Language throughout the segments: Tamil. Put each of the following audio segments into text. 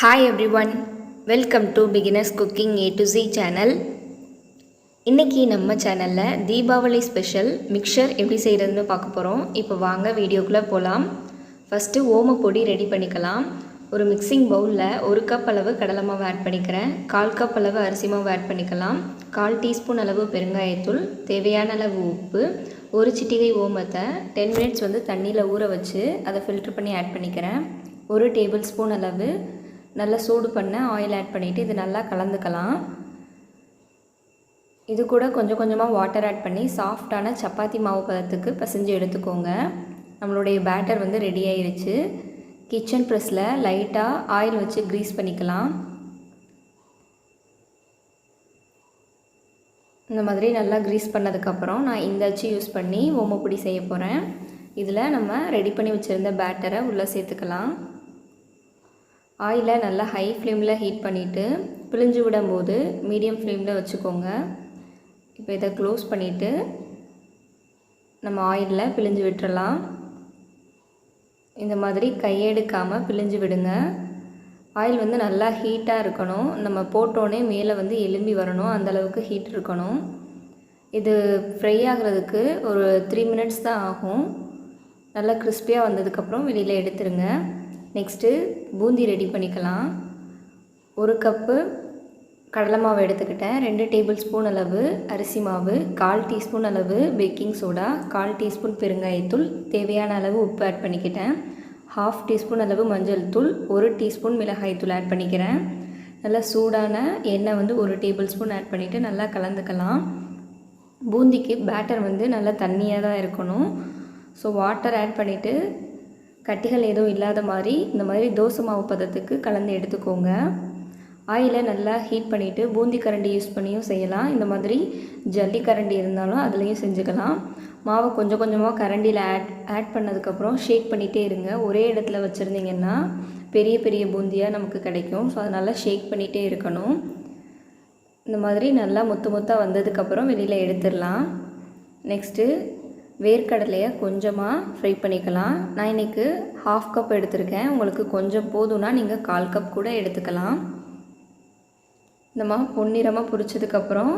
Hi everyone, welcome to Beginners Cooking A to Z channel. இன்னைக்கு நம்ம சேனலில் தீபாவளி ஸ்பெஷல் மிக்சர் எப்படி செய்கிறதுன்னு பார்க்க போகிறோம். இப்போ வாங்க வீடியோக்குள்ளே போகலாம். ஃபஸ்ட்டு ஓமப்பொடி ரெடி பண்ணிக்கலாம். ஒரு மிக்சிங் பவுலில் 1 கப் அளவு கடலை மாவு ஆட் பண்ணிக்கிறேன். 1/4 கப் அளவு அரிசி மாவு ஆட் பண்ணிக்கலாம். 1/4 டீஸ்பூன் அளவு பெருங்காயத்தூள், தேவையான அளவு உப்பு, ஒரு சிட்டிகை ஓமத்தை 10 மினிட்ஸ் தண்ணியில் ஊற வச்சு அதை ஃபில்டர் பண்ணி ஆட் பண்ணிக்கிறேன். 1 டேபிள் ஸ்பூன் அளவு நல்லா சூடு பண்ண ஆயில் ஆட் பண்ணிவிட்டு இது நல்லா கலந்துக்கலாம். இது கூட கொஞ்சம் கொஞ்சமாக வாட்டர் ஆட் பண்ணி சாஃப்டான சப்பாத்தி மாவு பதத்துக்கு பிசைஞ்சு எடுத்துக்கோங்க. நம்மளுடைய பேட்டர் ரெடி ஆயிருச்சு. கிச்சன் ப்ரெஸ்ஸில் லைட்டாக ஆயில் வச்சு க்ரீஸ் பண்ணிக்கலாம். இந்த மாதிரி நல்லா க்ரீஸ் பண்ணதுக்கப்புறம் நான் இந்த அச்சு யூஸ் பண்ணி ஓமப்பொடி செய்ய போகிறேன். இதில் நம்ம ரெடி பண்ணி வச்சுருந்த பேட்டரை உள்ளே சேர்த்துக்கலாம். ஆயிலை நல்லா ஹை ஃப்ளேமில் ஹீட் பண்ணிவிட்டு பிழிஞ்சு விடும்போது மீடியம் ஃப்ளேமில் வச்சுக்கோங்க. இப்போ இதை க்ளோஸ் பண்ணிவிட்டு நம்ம ஆயிலில் பிழிஞ்சு விட்டுறலாம். இந்த மாதிரி கையெடுக்காமல் பிழிஞ்சு விடுங்க. ஆயில் நல்லா ஹீட்டாக இருக்கணும். நம்ம போட்டோன்னே மேலே எலும்பி வரணும், அந்தளவுக்கு ஹீட் இருக்கணும். இது ஃப்ரை ஆகிறதுக்கு ஒரு 3 மினிட்ஸ் தான் ஆகும். நல்லா கிறிஸ்பியாக வந்ததுக்கப்புறம் வெளியில் எடுத்துருங்க. நெக்ஸ்ட்டு பூந்தி ரெடி பண்ணிக்கலாம். 1 கப்பு கடலை மாவு எடுத்துக்கிட்டேன். 2 டேபிள் ஸ்பூன் அளவு அரிசி மாவு, 1/4 டீஸ்பூன் அளவு பேக்கிங் சோடா, 1/4 டீஸ்பூன் பெருங்காயத்தூள், தேவையான அளவு உப்பு ஆட் பண்ணிக்கிட்டேன். 1/2 டீஸ்பூன் அளவு மஞ்சள் தூள், 1 டீஸ்பூன் மிளகாய்த்தூள் ஆட் பண்ணிக்கிறேன். நல்லா சூடான எண்ணெய் 1 டேபிள் ஸ்பூன் ஆட் பண்ணிவிட்டு நல்லா கலந்துக்கலாம். பூந்திக்கு பேட்டர் நல்லா தண்ணியாக தான் இருக்கணும். ஸோ வாட்டர் ஆட் பண்ணிவிட்டு கட்டிகள் எதுவும் இல்லாத மாதிரி இந்த மாதிரி தோசை மாவு பதத்துக்கு கலந்து எடுத்துக்கோங்க. ஆயிலை நல்லா ஹீட் பண்ணிவிட்டு பூந்தி கரண்டி யூஸ் பண்ணியும் செய்யலாம். இந்த மாதிரி ஜல்லி கரண்டி இருந்தாலும் அதுலேயும் செஞ்சுக்கலாம். மாவை கொஞ்சம் கொஞ்சமாக கரண்டியில் ஆட் பண்ணதுக்கப்புறம் ஷேக் பண்ணிகிட்டே இருங்க. ஒரே இடத்துல வச்சுருந்திங்கன்னா பெரிய பெரிய பூந்தியாக நமக்கு கிடைக்கும். ஸோ அதனால் ஷேக் பண்ணிகிட்டே இருக்கணும். இந்த மாதிரி நல்லா முத்தாக வந்ததுக்கப்புறம் வெளியில் எடுத்துடலாம். நெக்ஸ்ட்டு வேர்க்கடலையை கொஞ்சமாக ஃப்ரை பண்ணிக்கலாம். நான் இன்றைக்கி 1/2 கப் எடுத்திருக்கேன். உங்களுக்கு கொஞ்சம் போதும்னா நீங்கள் 1/4 கப் கூட எடுத்துக்கலாம். இந்த மாதிரி பொன்னிறமாக பொரிச்சதுக்கப்புறம்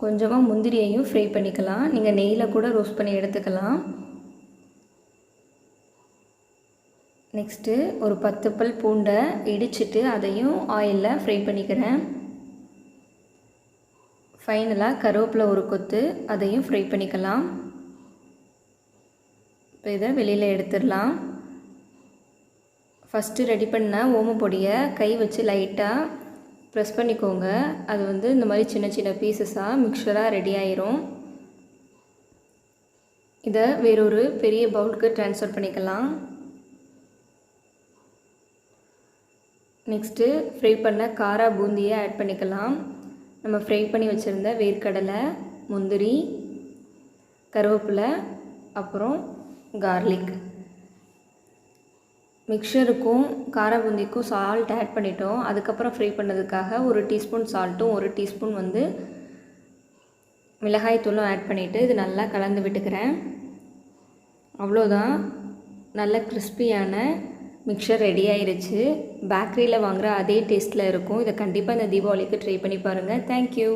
கொஞ்சமாக முந்திரியையும் ஃப்ரை பண்ணிக்கலாம். நீங்கள் நெய்யில் கூட ரோஸ்ட் பண்ணி எடுத்துக்கலாம். நெக்ஸ்ட்டு ஒரு 10 பல் பூண்டை இடிச்சிட்டு அதையும் ஆயிலில் ஃப்ரை பண்ணிக்கிறேன். ஃபைனலாக கருவேப்பிலை ஒரு கொத்து, அதையும் ஃப்ரை பண்ணிக்கலாம். இப்போ இதை வெளியில் எடுத்துடலாம். ஃபஸ்ட்டு ரெடி பண்ண ஓமப்பொடியை கை வச்சு லைட்டாக ப்ரெஸ் பண்ணிக்கோங்க. அது இந்த மாதிரி சின்ன சின்ன பீசஸாக மிக்சராக ரெடி ஆயிரும். இதை வேறொரு பெரிய பவுலுக்கு ட்ரான்ஸ்ஃபர் பண்ணிக்கலாம். நெக்ஸ்ட்டு ஃப்ரை பண்ண காரா பூந்தியை ஆட் பண்ணிக்கலாம். நம்ம ஃப்ரை பண்ணி வச்சுருந்த வேர்க்கடலை, முந்திரி, கருவேப்பிலை, அப்புறம் கார்லிக். மிக்சருக்கும் காரா பூந்திக்கும் சால்ட் ஆட் பண்ணிட்டோம். அதுக்கப்புறம் ஃப்ரை பண்ணதுக்காக 1 டீஸ்பூன் சால்ட்டும் 1 டீஸ்பூன் மிளகாய் தூளும் ஆட் பண்ணிவிட்டு இது நல்லா கலந்து விட்டுக்கிறேன். அவ்வளோதான், நல்ல கிறிஸ்பியான மிக்சர் ரெடி ஆயிருச்சு. பேக்கரியில் வாங்குகிற அதே டேஸ்ட்டில் இருக்கும். இதை கண்டிப்பாக இந்த தீபாவளிக்கு ட்ரை பண்ணி பாருங்கள். தேங்க்யூ.